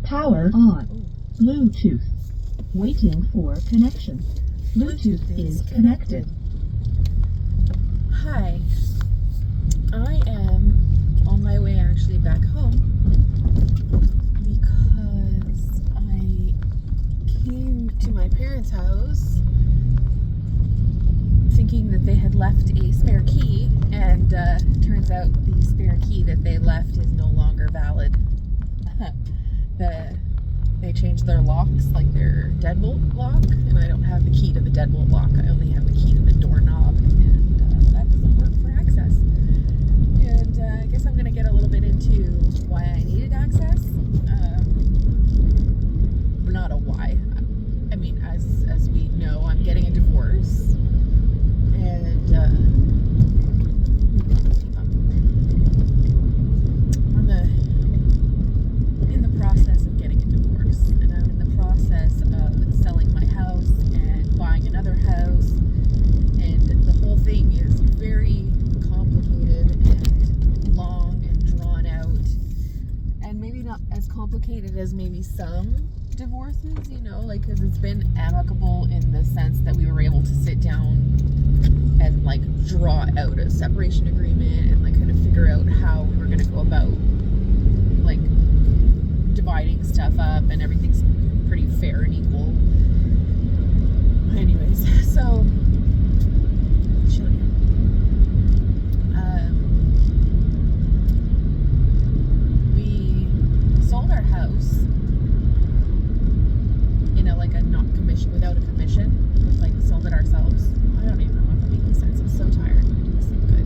Power on. Bluetooth. Waiting for connection. Bluetooth is connected. Hi. I am on my way actually back home because I came to my parents' house thinking that they had left a spare key, and turns out the spare key that they left is no longer valid. They changed their locks, like their deadbolt lock, and I don't have the key to the deadbolt lock. I only have the key to the doorknob, and that doesn't work for access. And I guess I'm going to get a little bit into why I needed access. Not a why. I mean, as we know, I'm getting a divorce, and in the process of getting a divorce, and I'm in the process of selling my house and buying another house, and the whole thing is very complicated and long and drawn out, and maybe not as complicated as maybe some divorces, you know, like, because it's been amicable in the sense that we were able to sit down and like draw out a separation agreement and like kind of figure out how we were going to go about like dividing stuff up, and everything's pretty fair and equal. Anyways, so we sold our house in a like a not commission, without a commission. It was like sold it ourselves. I don't even know if I'm making sense. I'm so tired. I'm doing this thing good.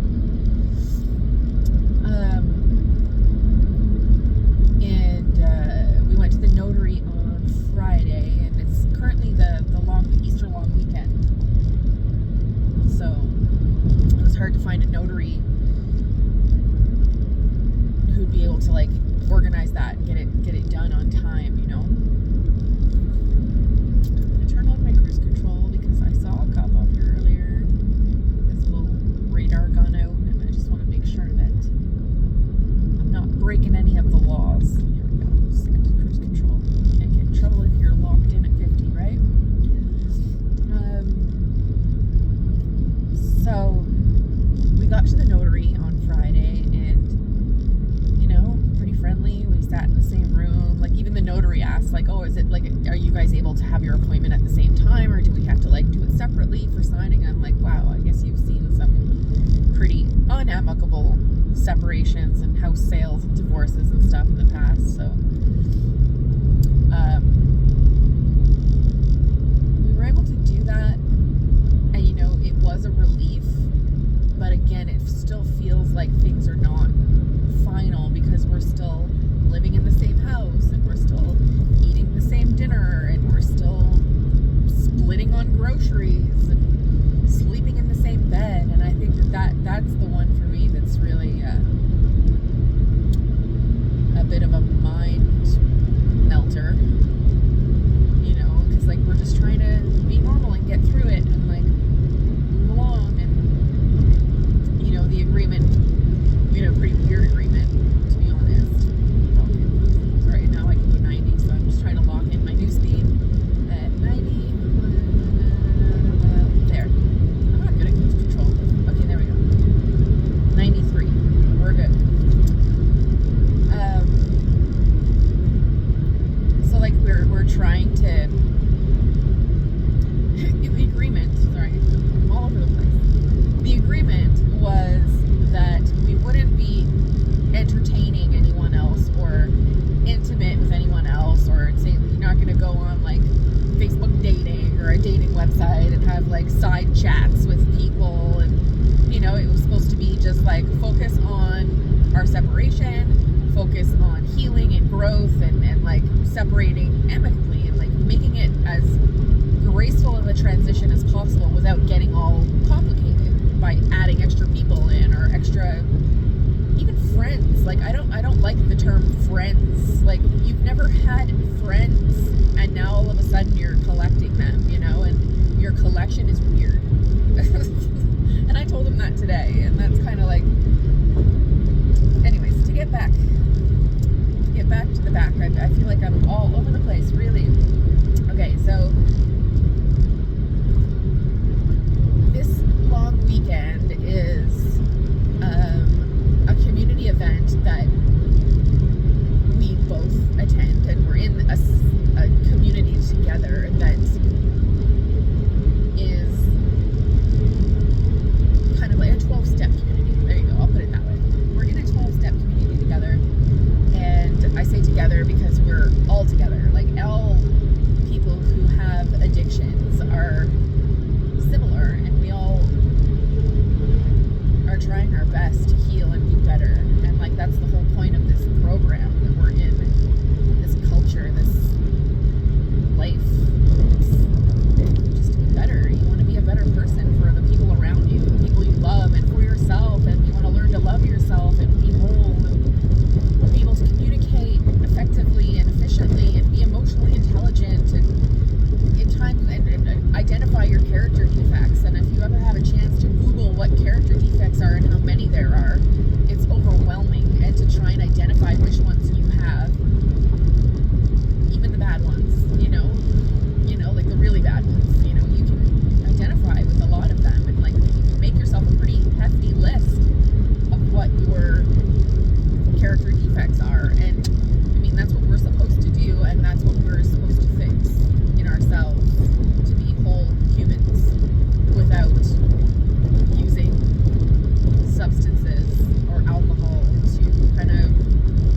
We went to the notary on Friday, and it's currently the Easter long weekend. So it was hard to find a notary who'd be able to like organize that and get it done on time, you know. I turned on my cruise control because I saw a cop up here earlier, his little radar gun out, and I just want to make sure that I'm not breaking any of the laws. Here we go. Set to cruise control. Can't get in trouble if you're locked in at 50, right? So we got to the notary on Friday, and you know, pretty friendly. We sat in the same room. Like, even the notary asked, like, oh, is it like, are you guys able to have your appointment at the same time, or do we have to like do it separately for signing? I'm like, wow, I guess you've seen some pretty unamicable separations and house sales and divorces and stuff in the past. So we were able to do that, and you know, it was a relief, but again, it still feels like things are not final because we're still living in the same house, and we're still eating the same dinner, and we're still splitting on groceries and sleeping in the same bed. And I think that's the one for me that's really a bit of a mind melter, you know, because like we're just trying to be normal and get through it and like move along. And you know, the agreement, we had a pretty weird agreement, to be honest. So right now I can go 90, so I'm just trying to lock in my new speed at 90. There. I'm not good at cruise control. Okay, there we go. 93. We're good. So like we're trying to the agreement, sorry, I'm all over the place. The agreement was that we wouldn't be entertaining anyone else or intimate with anyone else, or say you're not going to go on like Facebook dating or a dating website and have like side chats with people. And you know, it was supposed to be just like focus on our separation, focus on healing and growth, and like separating amicably and like making it as graceful of a transition as possible without getting all complicated by adding extra people in, or extra, even friends. Like I don't like the term friends. Like, you've never had friends, and now all of a sudden you're collecting them, you know, and your collection is weird. And I told him that today, and that's kind of like, anyways, to get back to the back I feel like I'm all over the place, really. Okay, so this long weekend is a community event that we both attend, and we're in a community together that is kind of like a 12-step community. There you go, I'll put it that way. We're in a 12-step community together, and I say together because we're all together. Like, all people who have addictions are similar, and we all are trying our best to heal and be better. And like, that's the whole point of this program that we're in, this culture, this life. It's just to be better. You want to be a better person for the people around you, the people you love, and for yourself. And you want to learn to love yourself and be whole and be able to communicate effectively and efficiently and be emotionally intelligent and in times and identify your character defects. And if you ever have a chance to Google what character defects are and how many there are, it's overwhelming. And to try and identify which ones you have, even the bad ones, like the really bad ones, you can identify with a lot of them, and like make yourself a pretty hefty list of what your character defects are. And I mean, that's what we're supposed to do, and that's what we're supposed to fix in ourselves to be whole humans without using substances or alcohol to kind of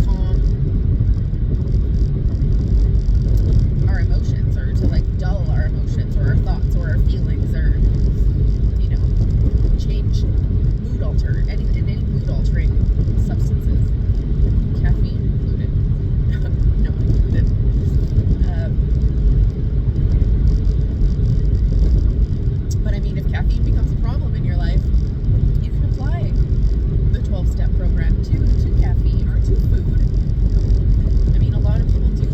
calm our emotions, or to like dull our emotions or our thoughts or our feelings, or change any mood altering substances, caffeine included. No included. But I mean, if caffeine becomes a problem in your life, you can apply the 12-step program to caffeine or to food. I mean, a lot of people do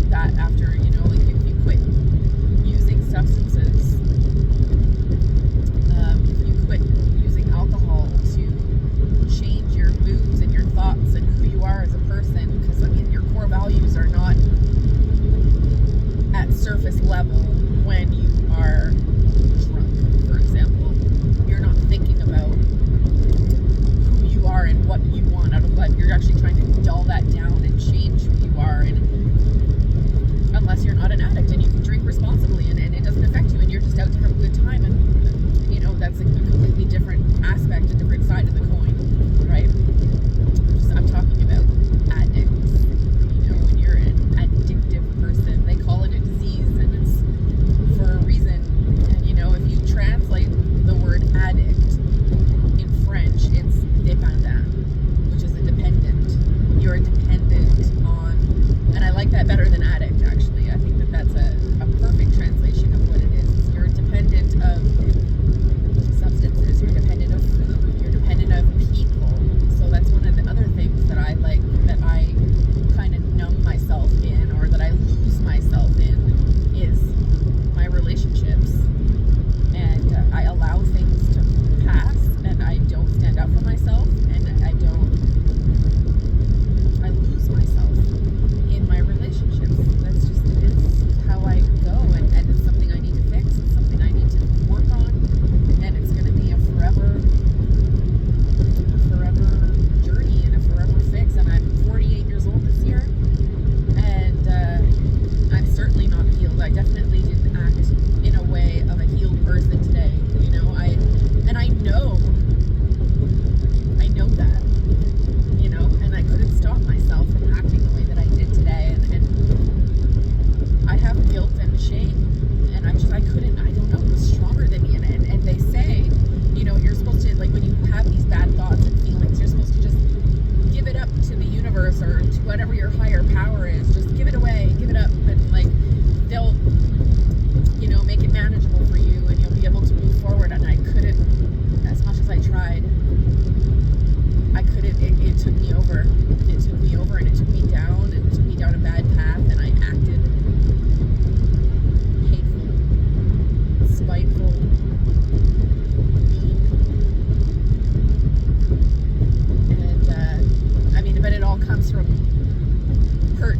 that after, like if you quit using substances, if you quit using alcohol to change your moods and your thoughts and who you are as a person, because I mean, your core values are not at surface level when you are drunk, for example. You're not thinking about who you are and what you want out of life. You're actually trying to dull that down and change who you are, and unless you're not an addict and you can drink responsibly and it doesn't affect you and you're just out to have a good time, and that's a completely different aspect, a different side of the coin, right? I'm talking about addicts. When you're an addictive person, they call it a disease, and it's for a reason. And if you translate the word addict in French, it's dépendant, which is a dependent. You're dependent on, and I like that better than addict, actually. I think that's a perfect translation of what it is. You're dependent of substances, you're dependent of food, you're dependent of people. So that's one of the other things that I like, that I kind of numb myself in, or that I lose myself in, is my relationships. And I allow things to pass, and I don't stand up for myself, and I lose myself in my relationships. That's just, it's how I go, and it's something I need to fix, it's something I need to work on, and it's going to be a forever journey and a forever fix. And I'm 48 years old this year, and I'm certainly not healed. I definitely didn't act in a way of a healed person today. I know that, and I couldn't stop myself from acting the way that I did today, and I have guilt and shame, and I don't know, it was stronger than me. And they say, you're supposed to, like, when you have these bad thoughts and feelings, you're supposed to just give it up to the universe or to whatever your higher power is. Just give it away, give it up, and like, they'll make it manageable for you, and you'll be able to move forward. And I couldn't, as much as I tried, I couldn't. It took me over, and it took me down, and it took me down a bad path, and I acted hateful, spiteful, mean, and but it all comes from hurt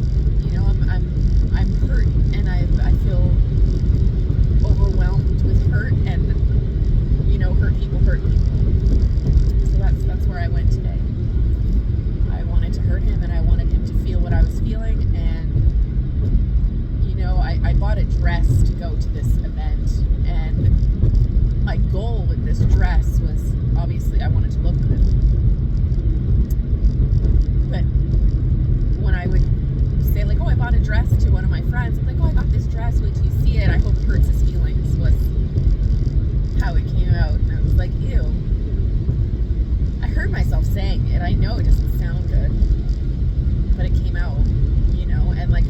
what I was feeling, and I bought a dress to go to this event, and my goal with this dress was obviously I wanted to look good. But when I would say like, oh, I bought a dress to one of my friends, I'm like, oh, I got this dress, wait till you see it, I hope it hurts his feelings, was how it came out. And I was like, ew. I heard myself saying it, I know it doesn't sound good, but it came out, and like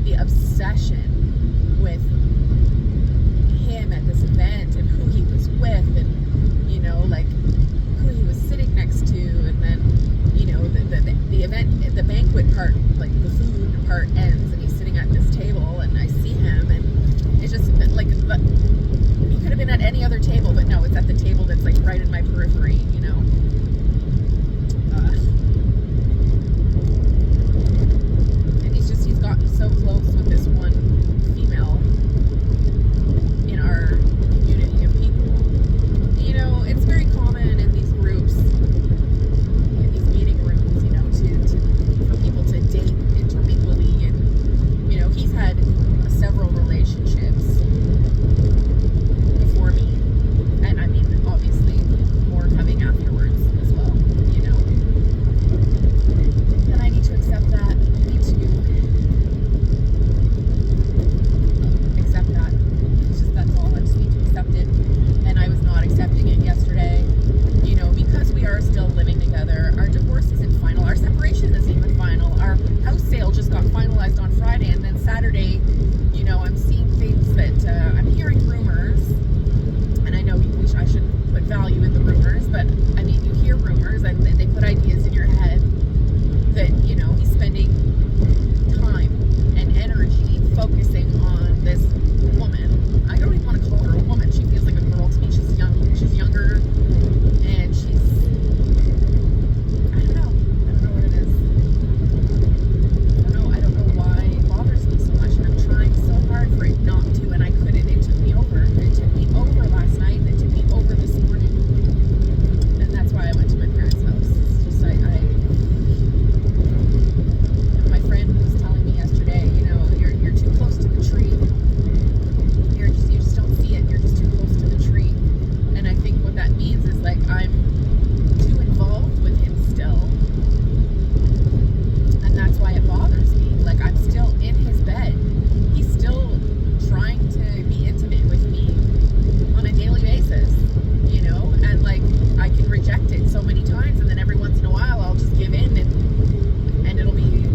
the obsession with him at this event and who he was with, and like who he was sitting next to, and then the event, the banquet part, like the food part ends, and he's sitting at this table, and I see him, and it's just like he could have been at any other table, but no, it's at the table that's like right in my periphery, and he's gotten so close with this one female in our community of people. It's very common in these groups, in these meeting rooms, for people to date intermittently, and he's had several relationships before me, and I mean obviously more coming afterwards as well, and I need to accept that. I need to accept that. It's just, that's all. I just need to accept it. And I was not accepting it yesterday. Because we are still living together. Our divorce isn't final. Our separation isn't even final. Our house sale just got finalized on Friday, and then Saturday, I'm seeing things that I'm hearing rumors, and I know I shouldn't put value in the rumors, but I mean, you hear rumors, and they put ideas in your head that he's spending time and energy focusing on this woman. I don't even want to call her a woman. She feels like a girl to me. She's young. She's younger, and she's, I don't know what it is. I don't know why it bothers me so much, and I'm trying so hard for it not to, and I couldn't. It took me over. It took me over last night, and it took me over this morning, and that's why I went to my parents' house. It's just my friend was telling me yesterday, you're too close to the tree. You just don't see it. You're just too close to the tree. And I think what that means is like I'm too involved with him still. And that's why it bothers me. Like I'm still in his bed. He's still trying to be intimate with me on a daily basis, and like I can reject it so many times, and then every once in a while I'll just give in, and it'll be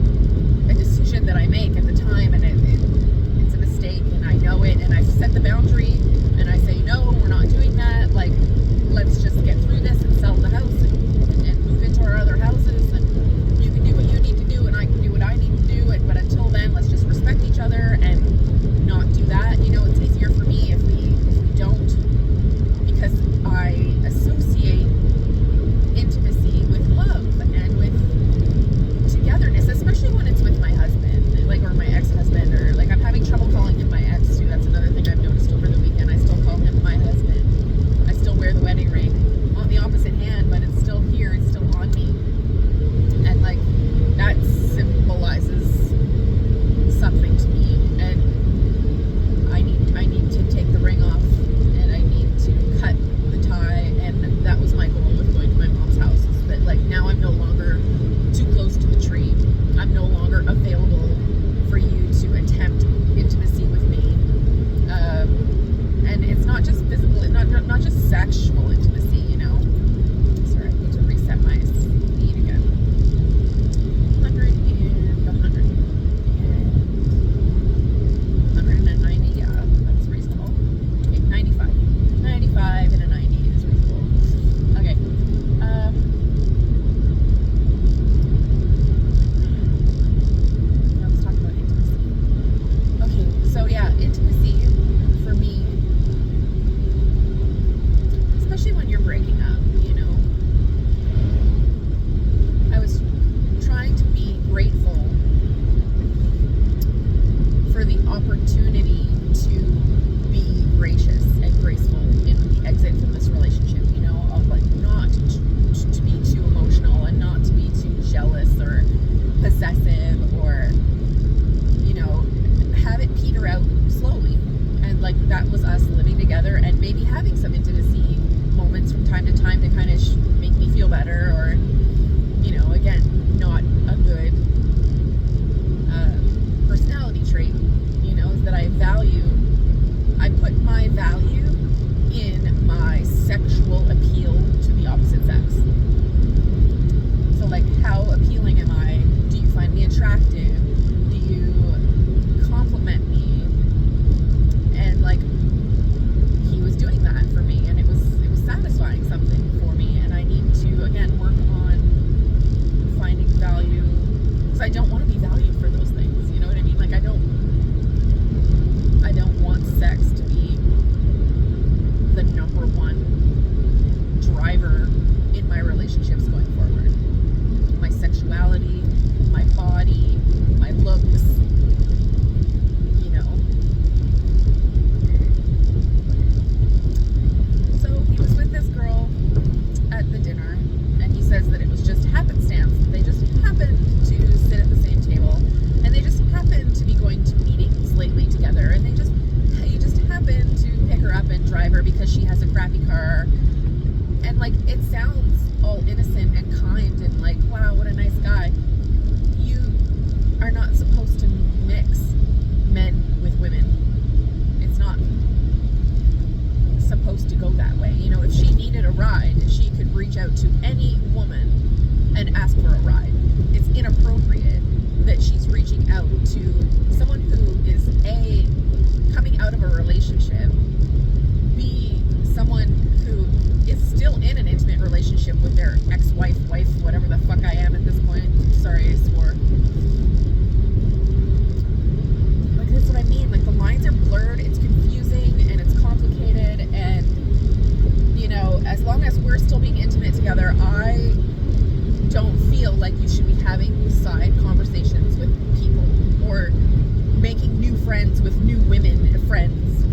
a decision that I make at the time, and it's a mistake, and I know it, and I set the boundary, and I say, no, we're not doing that, like, let's just get through this and sell the house, and move into our other houses, and you can do what you need to do, and I can do what I need to do, but until then, let's just respect each other, and not do that. It's easier for me if we don't, because I associate intimacy with love, and with togetherness, especially when it's with my husband, like, or my ex-husband, or like I'm having trouble calling him my ex too. That's another thing I've noticed over the weekend. I still call him my husband. I still wear the wedding ring on the opposite hand, but it's still here, it's still on me, and like that symbolizes something to me, and I need to take the ring off, and I need to cut the tie, and that was my goal with going to my mom's house, is that like now I'm no longer too close to the tree. I'm no longer available for you to attempt intimacy with me, and it's not just physical, not just sexual intimacy, Sorry, I need to reset my speed again. 100 and 100 and 190, yeah, that's reasonable. Okay, 95 and a 90 is reasonable. Okay, let's talk about intimacy. maybe having some intimacy moments from time to time to kind of make me feel better, or, you know, again, not a good personality trait, you know, is that I put my value in my sexual appeal to the opposite sex. So, like, how appealing am I? Do you find me attractive? Do you compliment me? And, like, he was doing that for me, and it was satisfying something for me, and I need to, again, work on finding value, because I don't want to be valued for those things, you know what I mean? Like, I don't want sex to be the number one driver in my relationships going forward. My sexuality, my body, my looks, you know. So he was with this girl at the dinner, and he says that it was just happenstance. They just happened to sit at the same table, and they just happened to be going to meetings lately together, and he just happened to pick her up and drive her because she has a crappy car. And, like, it sounds all innocent and kind and like, wow, what a nice guy. You are not supposed to mix men with women. It's not supposed to go that way. You know, if she needed a ride, she could reach out to any woman and ask for a ride. It's inappropriate that she's reaching out to someone who is A, coming out of a relationship, B, someone who is still in an intimate relationship with their ex-wife, wife, whatever the fuck I am at this point. Sorry, I swore. Like, that's what I mean. Like, the lines are blurred, it's confusing, and it's complicated, and, you know, as long as we're still being intimate together, I don't feel like you should be having side conversations with people, or making new friends with new women friends,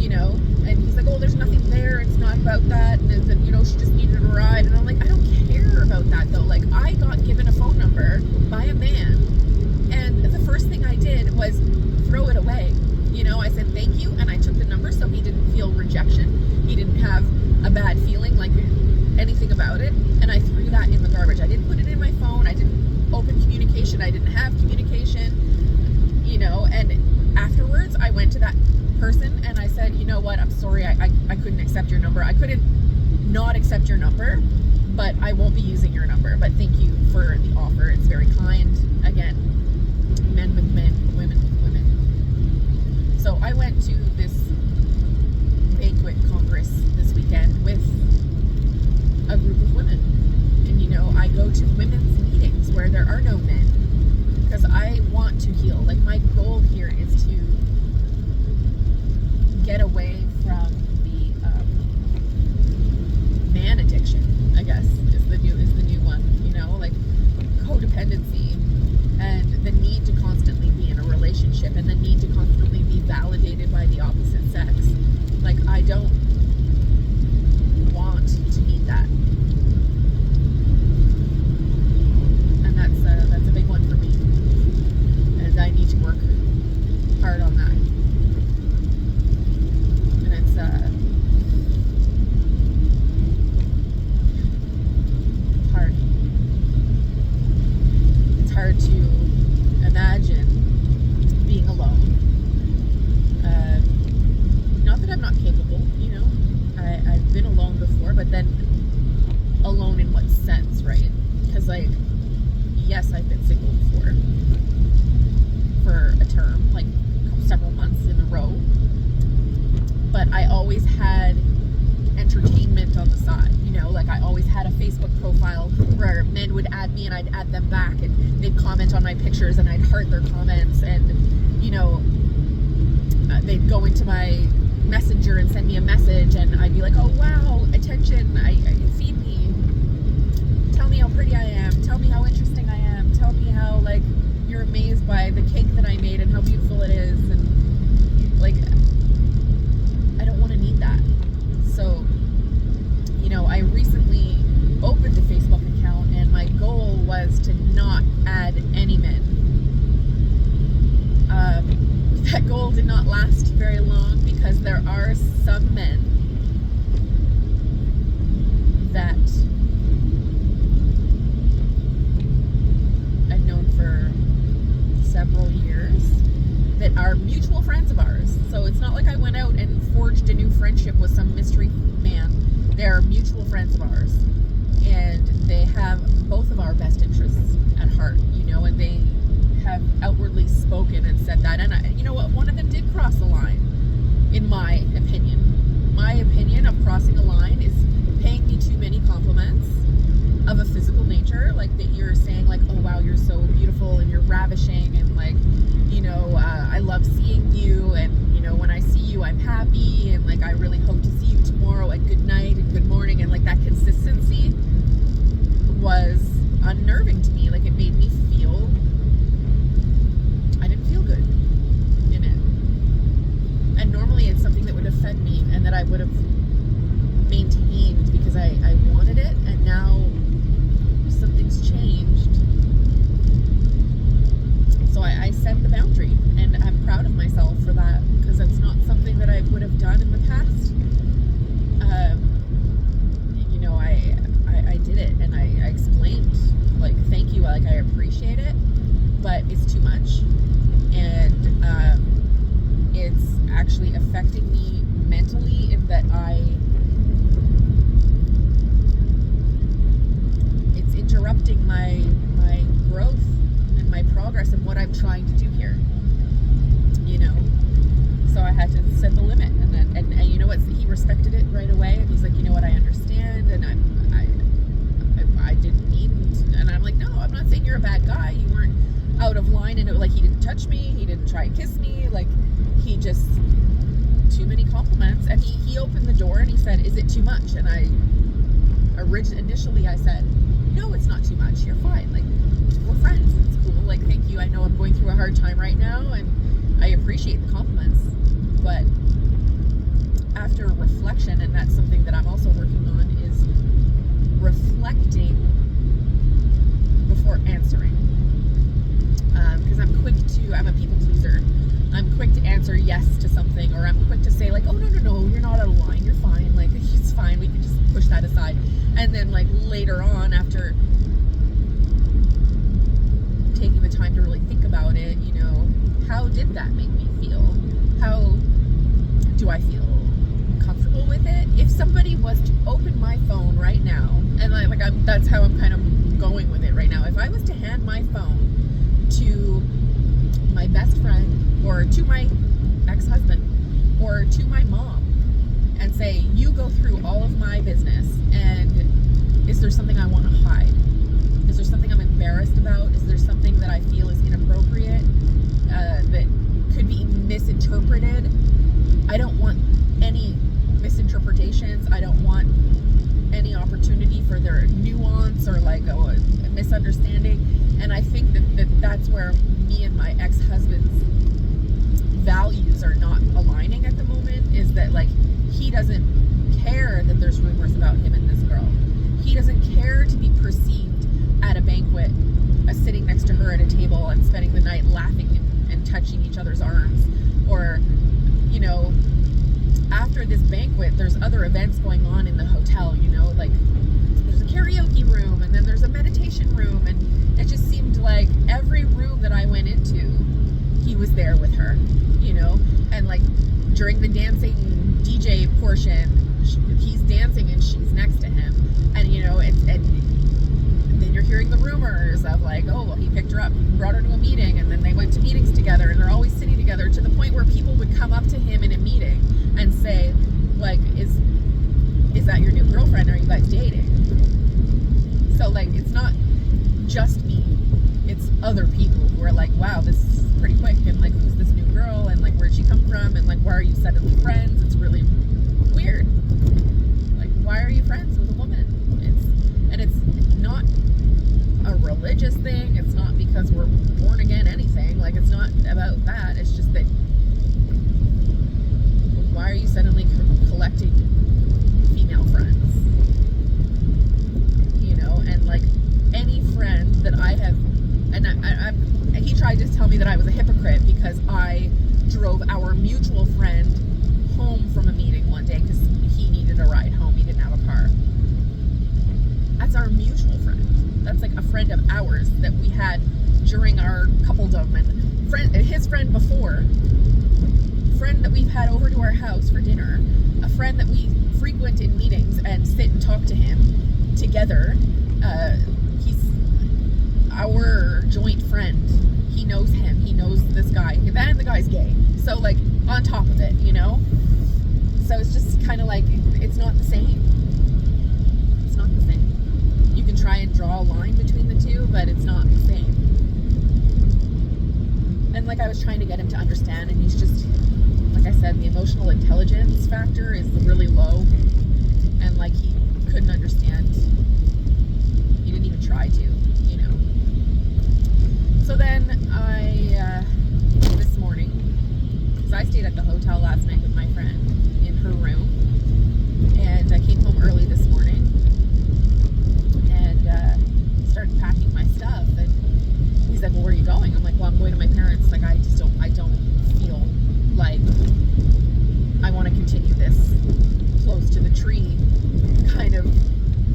you know. And he's like, oh, there's nothing there, it's not about that, and then, you know, she just needed a ride. And I'm like, I don't care about that, though. Like, I got given a phone number by a man, and the first thing I did was throw it away. You know, I said thank you, and I took the number so he didn't feel rejection, he didn't have a bad feeling, like anything about it, and I threw that in the garbage. I didn't put it in my phone, I didn't open communication, I didn't have communication, you know. And afterwards, I went to that person and I said, you know what, I'm sorry, I couldn't accept your number. I couldn't not accept your number, but I won't be using your number. But thank you for the offer. It's very kind. Again, men with men, women with women. So I went to this banquet congress this weekend with a group of women. And, you know, I go to women's meetings where there are no men, because I want to heal. Like, my goal here is to get away from the man addiction, I guess, is the new one, you know, like codependency and the need to constantly be in a relationship and the need to constantly be validated by the opposite sex. Like, I don't want to need that. And that's a big one for me. And I need to work hard on that. Hard. It's hard to imagine being alone. Not that I'm not capable, you know. I've been alone before, but then alone in what sense, right? Because, like, yes, I've been single before for a term, like several months in a row. But I always had entertainment on the side, you know, like I always had a Facebook profile where men would add me and I'd add them back, and they'd comment on my pictures and I'd heart their comments, and, you know, they'd go into my messenger and send me a message, and I'd be like, oh wow, attention, I feed me, tell me how pretty I am, tell me how interesting I am, tell me how, like, you're amazed by the cake that I made and how beautiful it is, and, like, I don't want to need that. So, you know, I recently opened a Facebook account, and my goal was to not add any men. That goal did not last very long, because there are some men that I've known for several years that are mutual friends of ours. So it's not like I went out and forged a new friendship with some mystery man. They're mutual friends of ours. And they have both of our best interests at heart, you know, and they have outwardly spoken and said that. And you know what? One of them did cross the line, in my opinion. My opinion of crossing a line is paying me too many compliments of a physical nature, like that you're saying like, oh wow, you're so beautiful and you're ravishing and like, you know, I love seeing you, and you know, when I see you I'm happy, and like I really hope to see you tomorrow at good night and good morning, and like that consistency was unnerving to me. Like it made me feel, I didn't feel good in it. And normally it's something that would have fed me and that I would have maintained because I wanted it, and now something's changed. So I set the boundary, and I'm proud of myself for that, because that's not something that I would have done in the past. You know, I did it, and I explained, like, thank you, like, I appreciate it, but it's too much, and it's actually affecting me mentally in that it's interrupting my growth and my progress and what I'm trying to do here, you know. So I had to set the limit, and you know what, he respected it right away, and he's like, you know what, I understand, and I didn't mean, and I'm like, no, I'm not saying you're a bad guy, you weren't out of line, and it, like, he didn't touch me, he didn't try and kiss me, like, he just, too many compliments, and he opened the door and he said, is it too much? And initially I said, no, it's not too much, you're fine, like, we're friends, it's cool, like, thank you, I know I'm going through a hard time right now, and I appreciate the compliments, but after reflection, and that's something that I'm also working on, is reflecting before answering, because I'm a people pleaser. I'm quick to answer yes to something, or I'm quick to say like, oh no, you're not out of line, you're fine, like it's fine, we can just push that aside. And then like later on, after taking the time to really think about it, you know, how did that make me feel? How do I feel comfortable with it? If somebody was to open my phone right now, and that's how I'm kind of going with it right now. If I was to hand my phone to my best friend, or to my ex-husband, or to my mom, and say, you go through all of my business, and is there something I want to hide? Is there something I'm embarrassed about? Is there something that I feel is inappropriate, that could be misinterpreted? I don't want any misinterpretations. I don't want any opportunity for their nuance or like a misunderstanding. And I think that's where me and my ex-husband's values are not aligning at the moment, is that like he doesn't care that there's rumors about him and this girl. He doesn't care to be perceived at a banquet, sitting next to her at a table and spending the night laughing and touching each other's arms, or, you know, after this banquet there's other events going on in the hotel, you know, like there's a karaoke room, and then there's a meditation room, and it just seemed like every room that I went into, he was there with her, you know. And like during the dancing DJ portion, he's dancing and she's next to him, and you know, and then you're hearing the rumors of like, oh well, he picked her up, brought her to a meeting, and then they went to meetings together, and they're always sitting together, to the point where people would come up to him in a meeting and say like, is that your new girlfriend, are you guys dating? So like, it's not just me, it's other people who are like, wow, this is pretty quick, and like, who's this new girl, and like, where'd she come from, and like, why are you suddenly friends? It's really weird. Like, why are you friends with a woman? It's not a religious thing, it's not because we're born again anything, like, it's not about that, it's just that, why are you suddenly collecting female friends? You know, and like, any friend that I have, and he tried to tell me that I was a hypocrite because I drove our mutual friend home from a meeting one day because he needed a ride home, he didn't have a car. That's our mutual friend. That's like a friend of ours that we had during our coupledom, and his friend before, friend that we've had over to our house for dinner, a friend that we frequent in meetings and sit and talk to him together. He's our joint friend. He knows him. He knows this guy. And the guy's gay. So, like, on top of it, you know? So it's just kind of like, it's not the same. It's not the same. You can try and draw a line between the two, but it's not the same. And like I was trying to get him to understand, and he's just, like I said, the emotional intelligence factor is really low. And like, he couldn't understand. He didn't even try to, you know. So then this morning, because I stayed at the hotel last night with my friend in her room, and I came home early this morning and started packing my stuff, and he's like, well, where are you going? I'm like, well, I'm going to my parents. Like, I don't feel like I want to continue this close to the tree kind of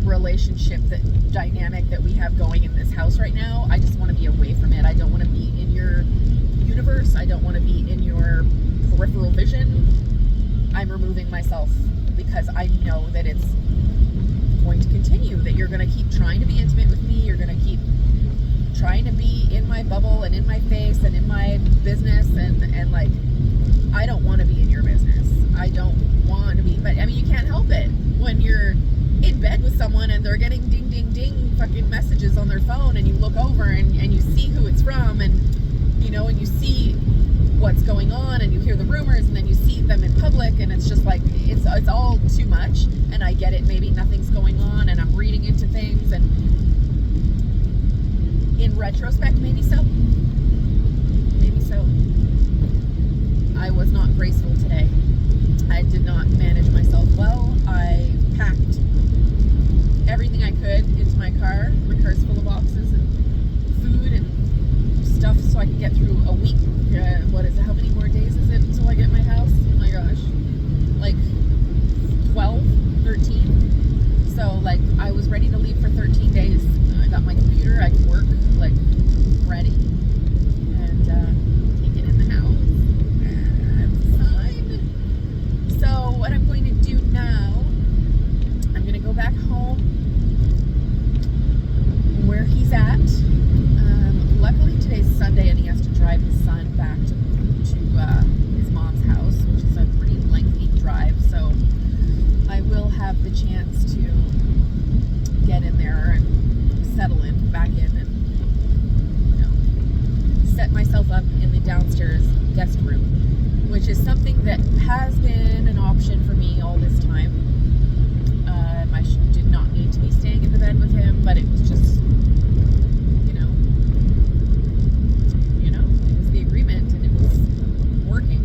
relationship, that dynamic that we have going in this house right now. I just want to be away from it. I don't want to be in your universe. I don't want to be in your peripheral vision. I'm removing myself because I know that it's going to continue, that you're going to keep trying to be intimate with me. You're going to keep trying to be in my bubble and in my face and in my business, and like, I don't want to be in your business. I don't want to be, but I mean, you can't help it when you're in bed with someone and they're getting ding ding ding fucking messages on their phone, and you look over and you see who it's from, and you know, and you see what's going on, and you hear the rumors, and then you see them in public, and it's just like, it's all too much. And I get it, maybe nothing's going on and I'm reading into things, and in retrospect, maybe so. I was not graceful today. I did not manage myself well. I packed everything I could into my car. My car's full of boxes and food and stuff so I can get through a week. What is it? How many more days is it until I get my house? Oh my gosh. Like 12, 13. So like, I was ready to leave for 13 days. I got my computer. I can work, like, ready. And take it in the house. So what I'm going to do now, I'm going to go back home where he's at. Luckily today's Sunday and he has to drive his son back to his mom's house, which is a pretty lengthy drive. So I will have the chance to get in there and settle in, back in, and, you know, set myself up in the downstairs guest room, which is something that has been an option for me all this time. I did not need to be staying in the bed with him, but it was just, you know, it was the agreement, and it was working.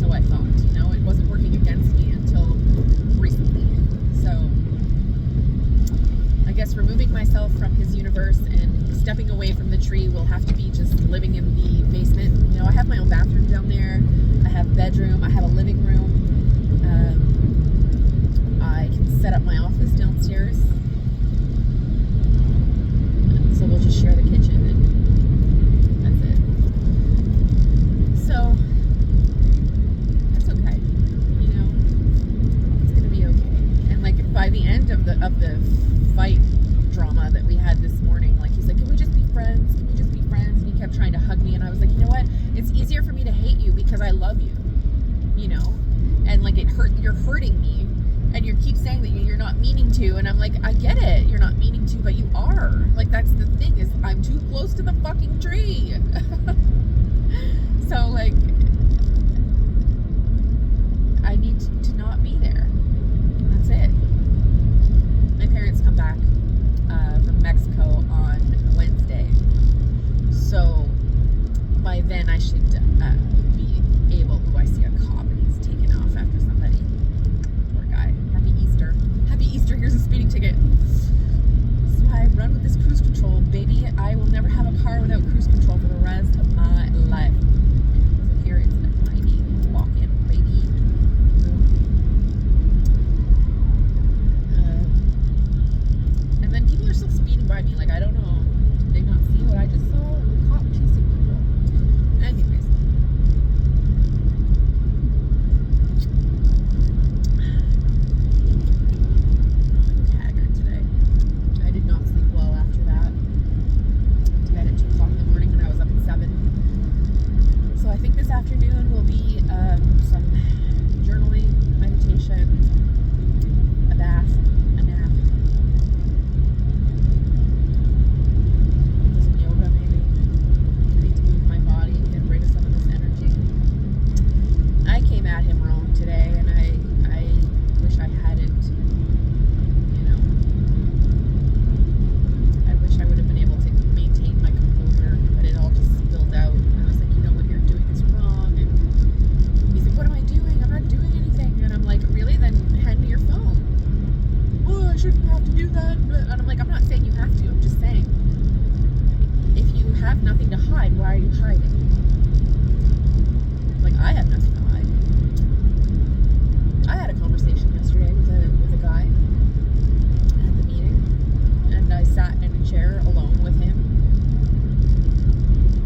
So I thought, you know, it wasn't working against me until recently. So I guess removing myself from his universe and stepping away from the tree will have to be just living in the basement. You know, I have my own bathroom down there. I have a bedroom. I have a living room. I can set up my office downstairs. So we'll just share the kitchen, and that's it. So that's okay. You know, it's gonna be okay. And like, by the end of the fight drama that we had this morning, like, he's like, can we just be friends? Can we just be friends? And he kept trying to hug me, and I was like, you know what? It's easier for me to hate you because I love you, you know? And like, you're hurting me, and you keep saying that you're not meaning to, and I'm like, I get it, you're not meaning to, but you are. Like, that's the thing, is I'm too close to the fucking tree. So like, I need to not be there. That's it. My parents come back from Mexico on Wednesday, so by then I should be able. Oh, I see a cop, and he's taken off after somebody. Poor guy. Happy Easter. Happy Easter. Here's a speeding ticket. So I run with this cruise control, baby. I will never have a car without cruise control for the rest of my life. So here it's a tiny walk-in, baby. And think this afternoon will be some journaling, meditation, a bath, a nap, some yoga maybe. I need to move my body, get rid of some of this energy. I came at him wrong today, and I wish I hadn't, you know. I wish I would have been able to maintain my composure, but it all just spilled out. And I was like, you know what you're doing is wrong. And he's like, what am I doing? I'm not doing anything. And I'm like, really? Then hand me your phone. Oh, I shouldn't have to do that. And I'm like, I'm not saying you have to. I'm just saying, if you have nothing to hide, why are you hiding? Like, I have nothing to hide. I had a conversation yesterday with a guy at the meeting, and I sat in a chair alone with him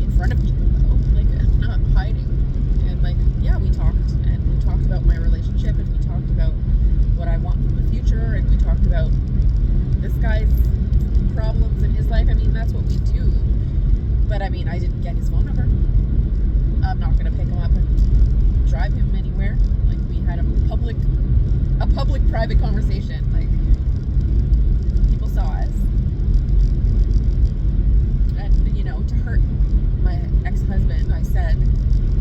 in front of people, though. Like, I'm not hiding. And like, yeah, we talked about my relationship, and we talked about what I want from the future, and we talked about this guy's problems in his life. I mean, that's what we do. But I mean, I didn't get his phone number. I'm not gonna pick him up and drive him anywhere. Like, we had a public private conversation. Like, people saw us. And, you know, to hurt my ex-husband, I said,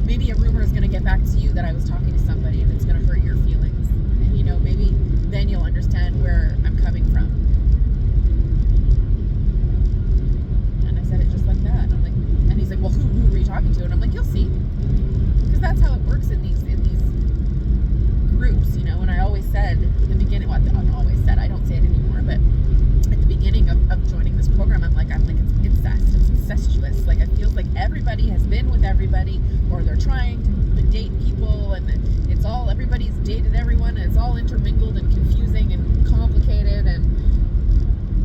maybe a rumor is gonna get back to you that I was talking to somebody, and it's gonna hurt your feelings. And, you know, maybe then you'll understand where I'm coming from. And I said it just like that. I'm like, and he's like, well, who were you talking to? And I'm like, you'll see. Because that's how it works in these groups, you know. And I always said at the beginning, well, I always said, I don't say it anymore, but at the beginning of joining this program, I'm like, it's incest, it's incestuous. Like, it feels like everybody has been with everybody, or they're trying to date people, and it's all, everybody's dated everyone, and it's all intermingled and confusing and complicated, and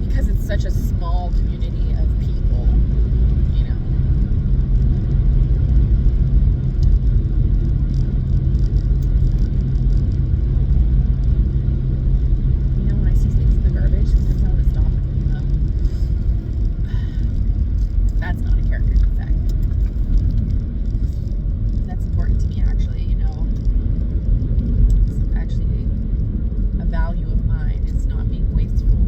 because it's such a small community of people, you know. You know, when I see things in the garbage, sometimes I want to stop and pick them up. That's not a character defect. That's important to me, actually, you know. It's actually a value of mine. It's not being wasteful.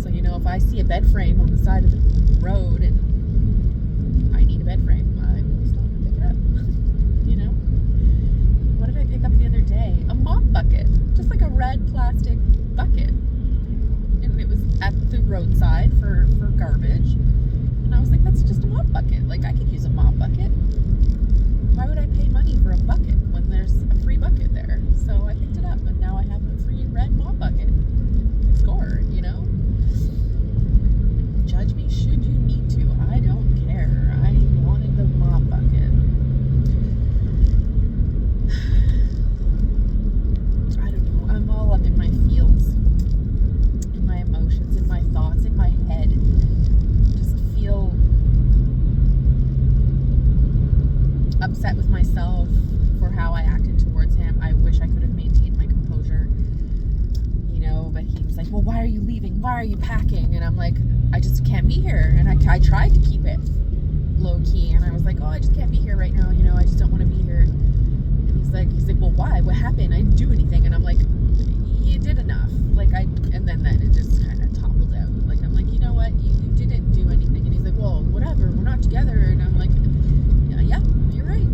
So, you know, if I see a bed frame on the side of the road and I need a bed frame, I will stop and pick it up. You know? What did I pick up the other day? A mop bucket. Just like a red plastic bucket. And it was at the roadside for garbage. And I was like, that's just a mop bucket. Like, I could use a mop bucket. Why would I pay money for a bucket when there's a free bucket there? So I picked it up, and now I have a free red mop bucket. Score, you know? Judge me should you need to. I don't care. I wanted the mop bucket. I don't know. I'm all up in my feels, in my emotions, in my thoughts, in my head. Just feel upset with myself for how I acted towards him. I wish I could have maintained my composure, you know, but he was like, well, why are you leaving? Why are you packing? And I'm like, I just can't be here. And I tried to keep it low key, and I was like, oh, I just can't be here right now, you know, I just don't want to be here. And he's like, well, why? What happened? I didn't do anything. And I'm like, you did enough. Like, and then it just kind of toppled out. Like, I'm like, you know what? You didn't do anything. And he's like, well, whatever, we're not together. And I'm like, yeah, you're right.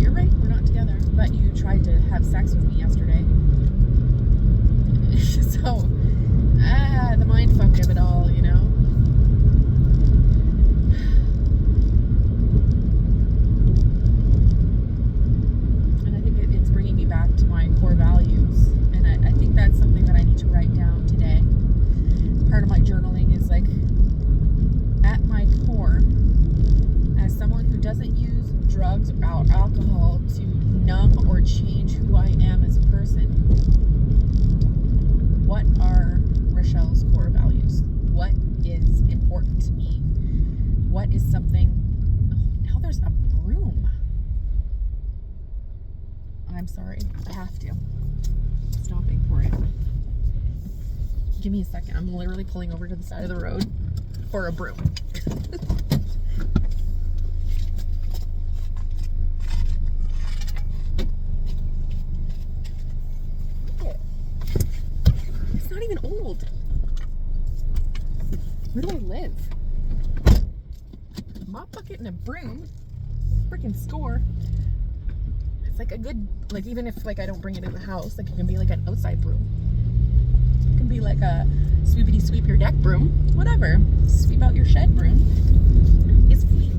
You're right, we're not together. But you tried to have sex with me yesterday. So, the mind fuck of it all, you know? And I think it's bringing me back to my core values. And I think that's something that I need to write down today. Part of my journaling is like, at my core, as someone who doesn't use drugs or alcohol to numb or change who I am as a person, what are Rochelle's core values? What is important to me? What is something... Oh, now there's a broom. I'm sorry. I have to. Stopping for it. Give me a second. I'm literally pulling over to the side of the road for a broom. even old. Where do I live? A mop bucket and a broom. Freaking score. It's like a good, like even if like I don't bring it in the house, like it can be like an outside broom. It can be like a sweepity sweep your deck broom. Whatever. Sweep out your shed broom. It's free.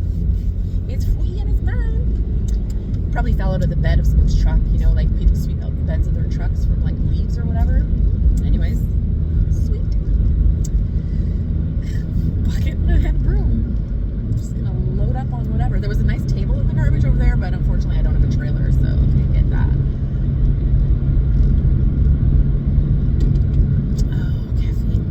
It's free and it's mine. Probably fell out of the bed of someone's truck, you know, like people sweep out the beds of their trucks from like leaves or whatever. Anyways, sweet. Bucket and a broom. I'm just gonna load up on whatever. There was a nice table in the garbage over there, but unfortunately I don't have a trailer, so I can't get that. Oh, caffeine.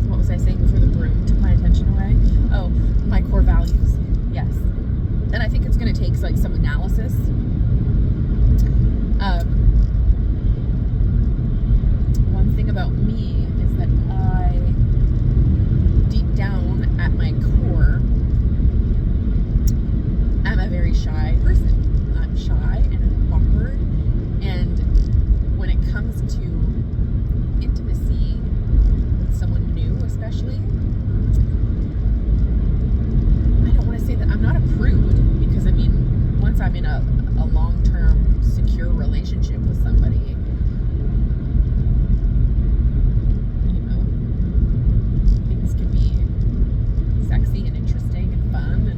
What was I saying before the broom took my attention away? Oh, my core values. Yes. And I think it's gonna take like some analysis. One thing about me is that I, deep down at my core, I'm a very shy person. I'm shy and I'm awkward, and when it comes to intimacy with someone new especially, I don't want to say that I'm not a prude, because I mean, once I'm in a long-term secure relationship with somebody, you know, things can be sexy and interesting and fun,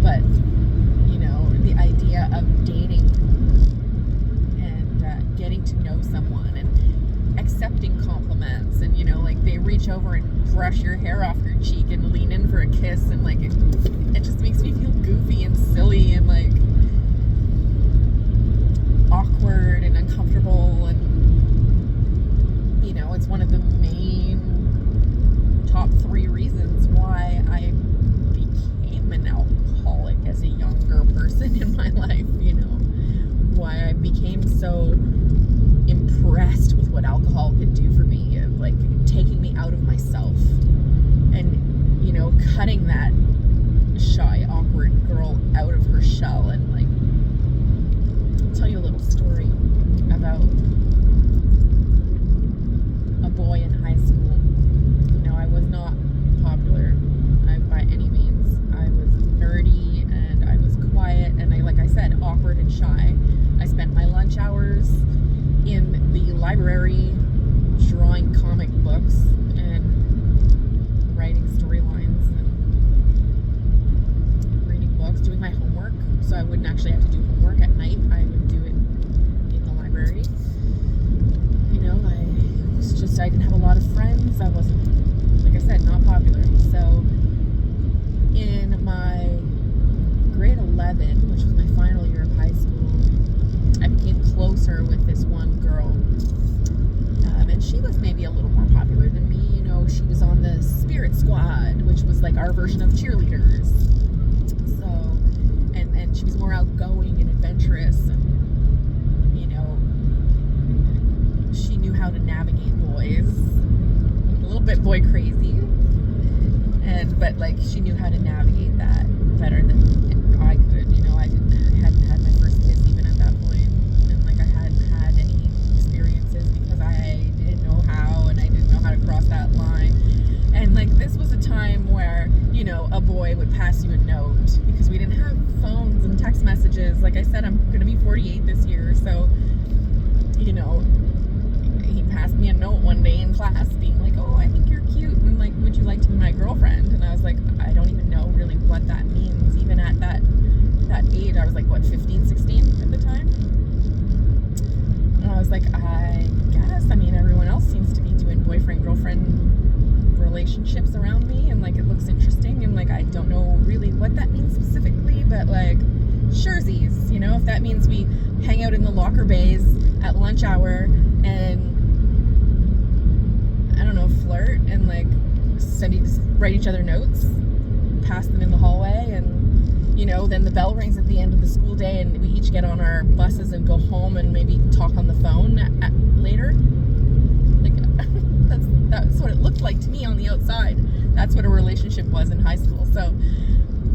but you know, the idea of dating and getting to know someone and accepting compliments, and you know, like they reach over and brush your hair off your cheek and lean in for a kiss, and like it just makes me feel goofy and silly and like awkward and uncomfortable, and you know, it's one of the main top 3 reasons why I became an alcoholic as a younger person in my life, you know, why I became so impressed with what alcohol could do for me, of like taking me out of myself and, you know, cutting that shy, awkward girl out of her shell. And like, I'll tell you a little story about a boy in high school. You know, I was not popular by any means. I was nerdy and I was quiet and like I said, awkward and shy. I spent my lunch hours in the library drawing comic books and writing storylines and reading books, doing my homework, so I wouldn't actually have to do homework at night. I would do it in the library. You know, I didn't have a lot of friends. I wasn't, like I said, not popular. So in my grade 11, which was my final year of high school, I became closer with this one girl, and she was maybe a little more popular than me. You know, she was on the Spirit Squad, which was like our version of cheerleaders. So, and she was more outgoing and adventurous, and you know, she knew how to navigate boys, a little bit boy crazy, but like she knew how to navigate that better than I could. You know, I hadn't had my first kiss even at that point, and like I hadn't had any experiences because I didn't know how, and I didn't know how to cross that line. And like this was a time where, you know, a boy would pass you a note, because we didn't have phones and text messages. Like I said, I'm gonna be 48 this year, so you know, he passed me a note one day in class being like, oh, I think you're cute, and like, would you like to be my girlfriend? And I was like, I don't even know really what that means. Even at that age, I was like, what, 15, 16 at the time? And I was like, I guess, I mean, everyone else seems to be doing boyfriend-girlfriend relationships around me, and like, it looks interesting, and like, I don't know really what that means specifically, but like, surezies, you know, if that means we hang out in the locker bays at lunch hour and I don't know, flirt and like write each other notes, pass them in the hallway, and you know, then the bell rings at the end of the school day and we each get on our buses and go home and maybe talk on the phone later. Like that's what it looked like to me on the outside. That's what a relationship was in high school. So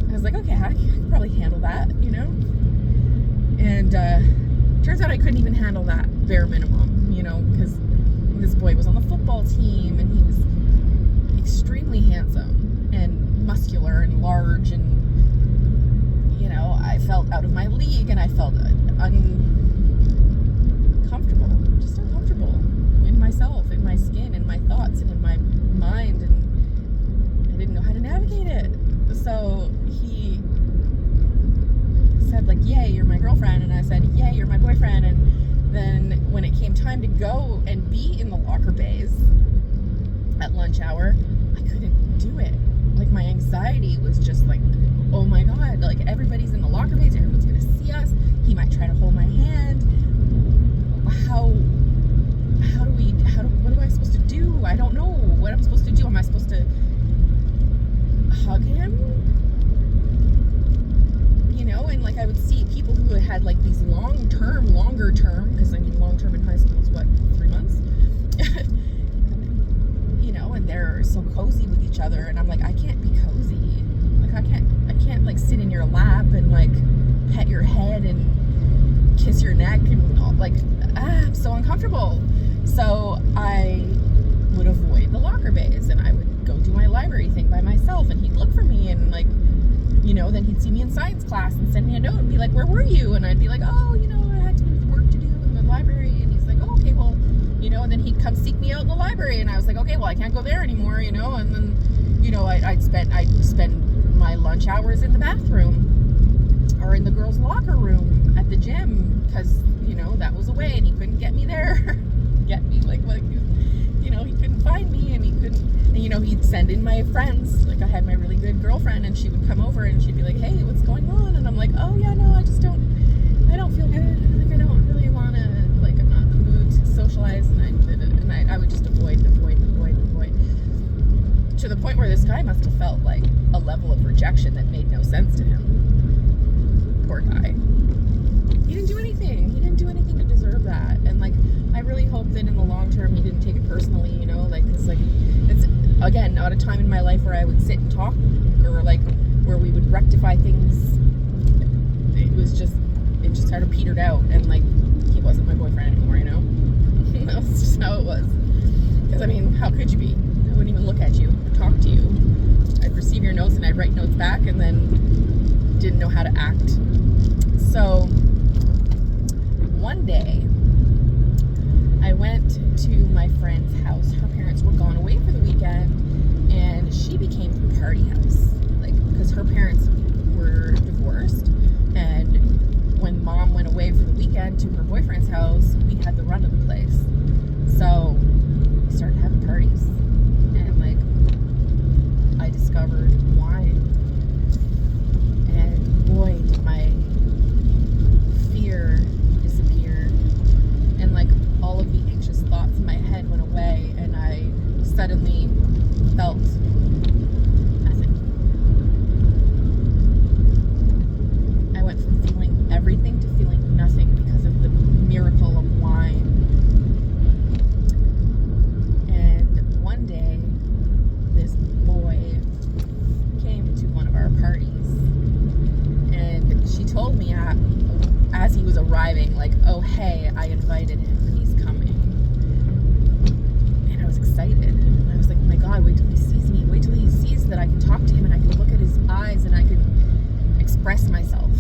I was like, okay, I can probably handle that, you know? And turns out I couldn't even handle that bare minimum, you because this boy was on the football team, and he was extremely handsome and muscular and large, and I felt out of my league, and I felt just uncomfortable in myself, in my skin, in my thoughts, and in my mind, and I didn't know how to navigate it. So he said, like, yay, you're my girlfriend, and I said, yay, you're my boyfriend. And then when it came time to go and be in the locker bays at lunch hour, I couldn't do it. Like, my anxiety was just like, oh my god, like, everybody's in the locker bays, everyone's gonna see us, he might try to hold my hand. What am I supposed to do? I don't know what I'm supposed to do. Am I supposed to hug him? And like, I would see people who had like these longer term, because I mean, long term in high school is what, 3 months? And they're so cozy with each other, and I'm like, I can't be cozy. Like, I can't like sit in your lap and like pet your head and kiss your neck and all, like, I'm so uncomfortable. So I would avoid the locker bays, and I would go do my library thing by myself, and he'd look for me, and like, then he'd see me in science class and send me a note and be like, where were you? And I'd be like, oh, I had work to do in the library. And he's like, oh, okay, well, and then he'd come seek me out in the library, and I was like, okay, well, I can't go there anymore, and then, I'd spend my lunch hours in the bathroom or in the girls' locker room at the gym, because, that was away, and he couldn't get me there. Get me, he couldn't find me, and he couldn't, and, he'd send in my friends. Like, I had my really good girlfriend, and she would come over, and she'd be like, hey, what's going on? And I'm like, oh, yeah, no, I don't feel good. Like, I don't really want to, like, I'm not in the mood to socialize, and I would just avoid, to the point where this guy must have felt like a level of rejection that made no sense to him. Poor guy. He didn't do anything. He didn't do anything to deserve that. And like, I really hope that in the long term he didn't take it personally, because like, it's, again, not a time in my life where I would sit and talk, or like where we would rectify things. It just sort of petered out, and like, he wasn't my boyfriend anymore, That's just how it was. Because I mean, how could you be? I wouldn't even look at you or talk to you. I'd receive your notes, and I'd write notes back, and then didn't know how to act. So one day, I went to my friend's house. Her parents were gone away for the weekend, and she became the party house. Like, because her parents were divorced, and when mom went away for the weekend to her boyfriend's house, we had the run of the place. So we started having parties, and like, I discovered wine, and boy, did my fear disappear, and like, all of the anxious thoughts in my head went away, and I suddenly felt nothing. I went from feeling everything to feeling nothing because of the miracle of wine. And one day, this boy came to one of our parties, and she told me as he was arriving, like, oh, hey, I invited him, he's coming. And I was excited. And I was like, oh my god, wait till he sees me. Wait till he sees that I can talk to him, and I can look at his eyes, and I can express myself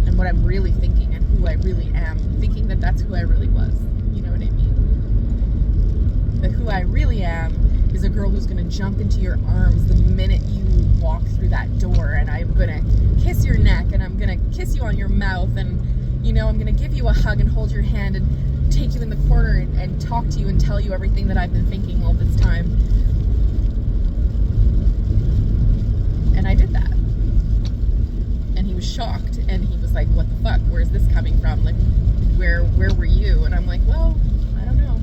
and what I'm really thinking and who I really am. Thinking that that's who I really was. You know what I mean? That who I really am is a girl who's going to jump into your arms the minute you walk through that door, and I'm going to kiss your neck, and I'm going to kiss you on your mouth, and I'm going to give you a hug and hold your hand and take you in the corner and talk to you and tell you everything that I've been thinking all this time. And I did that. And he was shocked, and he was like, what the fuck? Where's this coming from? Like, where were you? And I'm like, well, I don't know.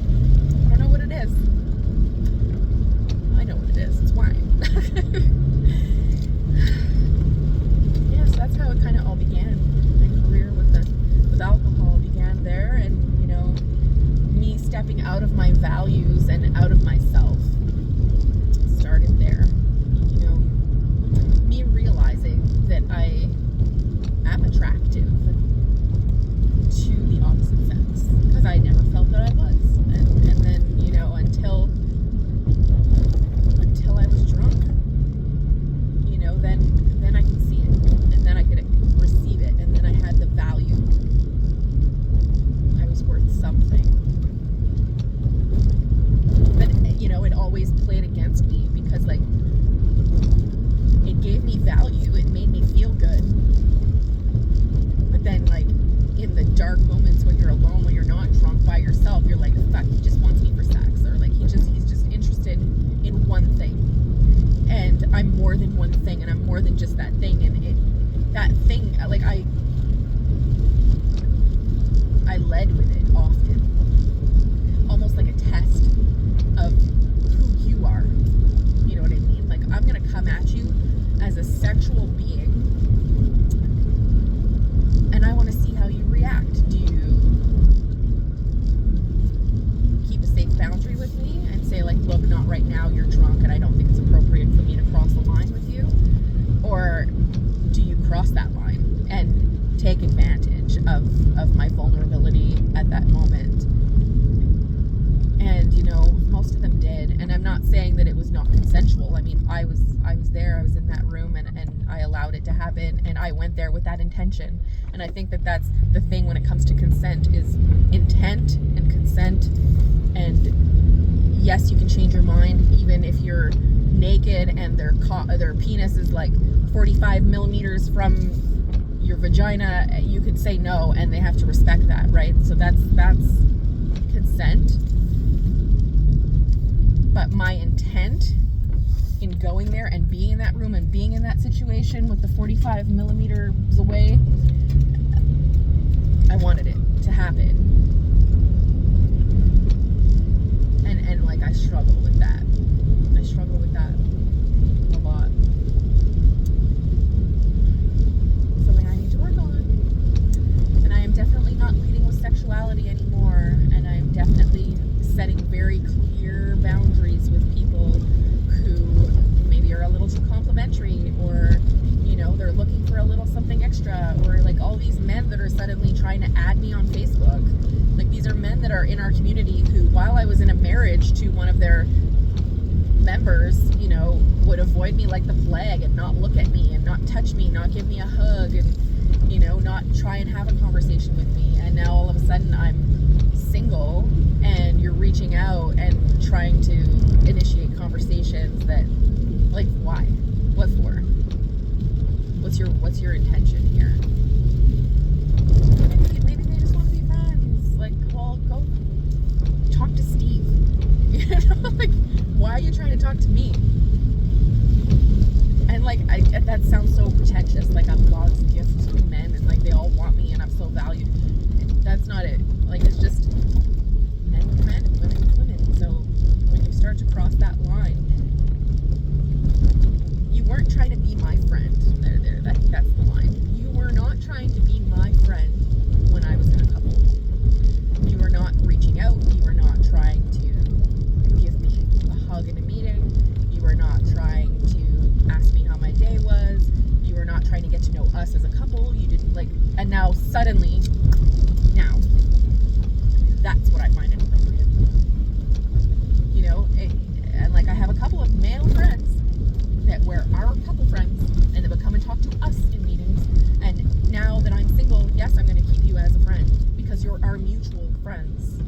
I don't know what it is. I know what it is. It's wine. Yeah, so that's how it kind of all began. My career with alcohol began there, and me stepping out of my values and out of myself started there. Me realizing that I am attractive to the opposite sex, because I never felt that I was. yourself, you're like, fuck, he just wants me for sex, or like he's just interested in one thing, and I'm more than one thing, and I'm more than just that thing, and that thing, like I led with it often, almost like a test of who you are. You know what I mean? Like, I'm gonna come at you as a sexual being, and I want to see how you react. Do you keep a safe boundary with me and say, like, look, not right now, you're drunk and I don't think it's appropriate for me to cross the line with you? Or do you cross that line and take advantage of my vulnerability at that moment? And, you know, most of them did. And I'm not saying that it was not consensual. I mean, I was there, I was in that room, and I allowed it to happen, and I went there with that intention. And I think that that's the thing when it comes to consent, is intent and consent. And yes, you can change your mind even if you're naked and their penis is like 45 millimeters from your vagina. You could say no, and they have to respect that, right? So that's consent. But my intent in going there and being in that room and being in that situation with the 45 millimeters away, I wanted it to happen. And like, I struggle with that. I struggle with that a lot. Something I need to work on. And I am definitely not leading with sexuality anymore. And I'm definitely setting very clear boundaries with people who maybe are a little too complimentary, or, you know, they're looking for a little something extra, or like all these men that are suddenly trying to add me on Facebook. Like, these are men that are in our community who, while I was in a marriage to one of their members, you know, would avoid me like the plague and not look at me and not touch me, not give me a hug, and, you know, not try and have a conversation with me. And now all of a sudden I'm single, and you're reaching out and trying to initiate conversations that, like, why? What for? What's your intention here? Maybe they just want to be friends. Like, well, go talk to Steve. You know, like, why are you trying to talk to me? And like, that sounds so pretentious, like I'm God's gift to men, and like they all want me and I'm so valued. That's not it. Like, it's just men with men and women with women. So when you start to cross that line, you weren't trying to be my friend. That's the line. You were not trying to be my friend when I was in a couple. You were not reaching out. You were not trying to give me a hug in a meeting. You were not trying to ask me how my day was. You were not trying to get to know us as a couple. You didn't, like, and now suddenly, now, that's what I find inappropriate. You know, and like, I have a couple of male friends that were our couple friends, and they would come and talk to us in meetings. And now that I'm single, yes, I'm going to keep you as a friend because you're our mutual friends.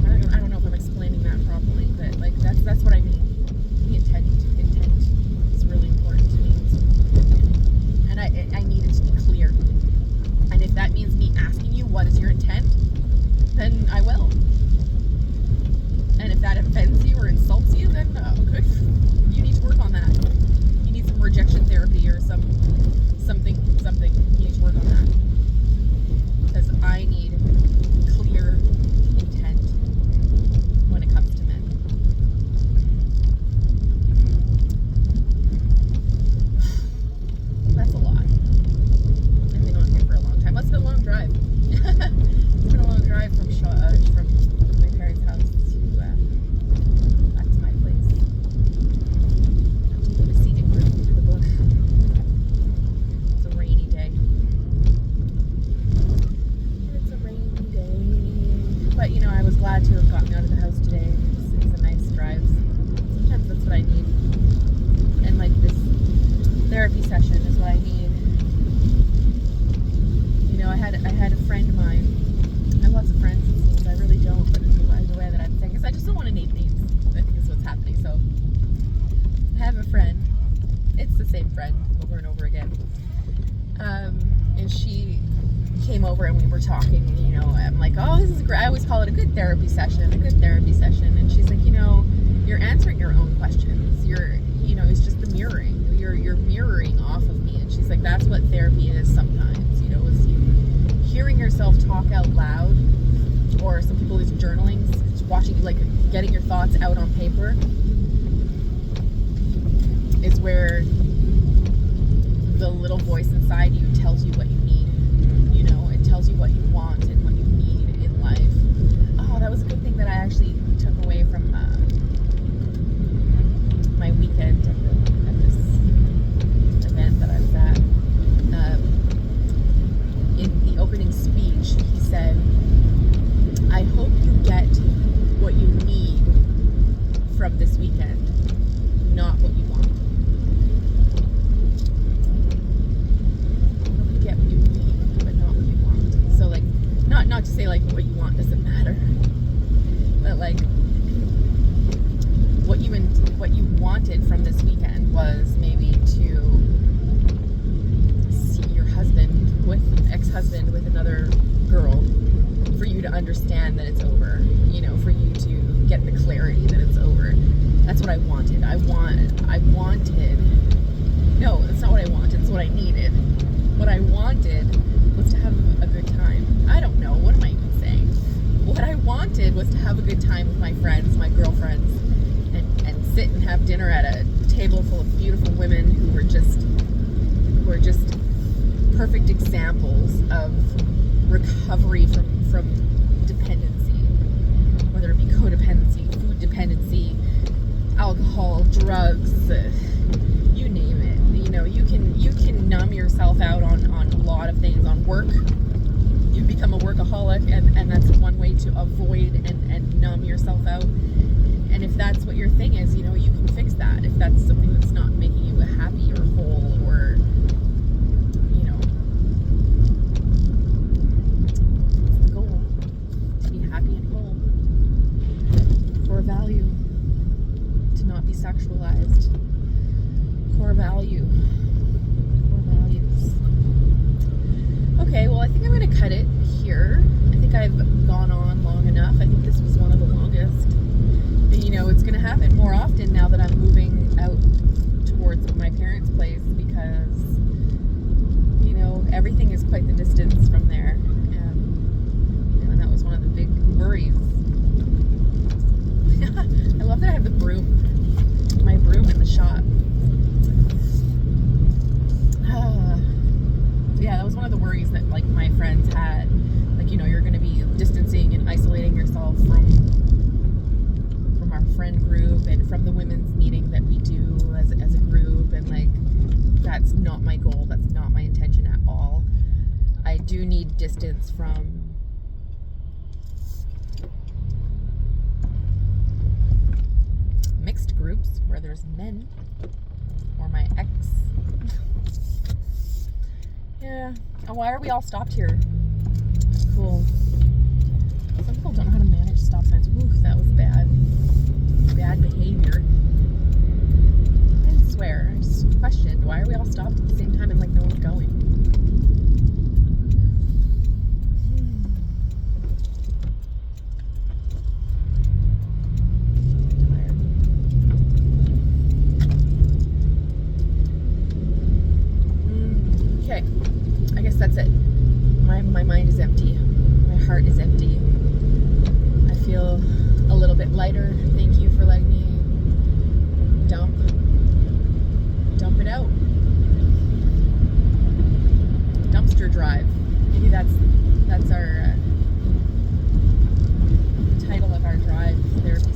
I don't know if I'm explaining that properly, but like, that's what I mean. The intent is really important to me, and I need it to be clear. And if that means me asking you what is your intent, then I will. And if that offends you or insults you, then good. You need to work on that. You need some rejection therapy or something. You need to work on that, because I need clear intent when it comes to men. That's a lot. I've been on here for a long time. It's been a long drive. It's been a long drive from my parents' house to back to my place. I'm taking a scenic route through the bush. It's a rainy day. It's a rainy day. But, you know, I was glad to have gotten out of the house today. It's a nice drive. Sometimes that's what I need. And like, this therapy session is what I need. You know, I had a friend of mine. I have lots of friends, it seems. I really don't, but it's the way that I'm saying, because I just don't want to name names. I think is what's happening. So I have a friend. It's the same friend over and over again. And she came over and we were talking, and, you know, I'm like, oh, this is great. I always call it a good therapy session. And she's like, you know, you're answering your own questions. You know, it's just the mirroring. You're mirroring off of me. And she's like, that's what therapy is sometimes, you know, is you hearing yourself talk out loud, or some people use journaling, watching, like, getting your thoughts out on paper is where the little voice inside you tells you what you need. You know, it tells you what you want and what you need in life. Oh, that was a good thing that I actually took away from my weekend at this event that I was at. In the opening speech, he said, I hope you get what you need from this weekend, not what you want. I hope you get what you need, but not what you want. So, like, not to say, like, what you want doesn't matter, but, like, what you wanted from this weekend was maybe to see your ex-husband with another girl, for you to understand that it's over, you know, for you to get the clarity that it's over. That's what I wanted. No, that's not what I wanted, it's what I needed. What I wanted was to have a good time. I don't know, what am I even saying? What I wanted was to have a good time with my friends, my girlfriends, and sit and have dinner at a table full of beautiful women who were just perfect examples of recovery from dependency, whether it be codependency, food dependency, alcohol, drugs, you name it. You know, you can numb yourself out on a lot of things. On work, you become a workaholic, and that's one way to avoid and numb yourself out. And if that's what your thing is, you know, you can fix that. If that's something that's not making you happy or whole, or, you know, it's the goal to be happy and whole. Core value, to not be sexualized. Core values. Okay, well, I think I'm going to cut it here. I think I've gone on long enough. I think this was one of the longest. And, you know, it's going to happen more often now that I'm moving out towards my parents' place, because, you know, everything is quite the distance from there. And that was one of the big worries. I love that I have my broom in the shop. Yeah, that was one of the worries that, like, my friends had. Like, you know, you're going to be distancing and isolating yourself from our friend group and from the women's meeting that we do as a group, and, like, that's not my goal. That's not my intention at all. I do need distance from mixed groups where there's men, or my ex. Yeah. Oh, why are we all stopped here? Cool. Some people don't know how to manage stop signs. Ooh, that was bad. Bad behavior. I didn't swear. I just questioned, why are we all stopped at the same time and, like, no one's going? Okay, I guess that's it. My mind is empty. My heart is empty. I feel a little bit lighter. Thank you for letting me dump it out. Dumpster drive. Maybe that's our title of our drive therapy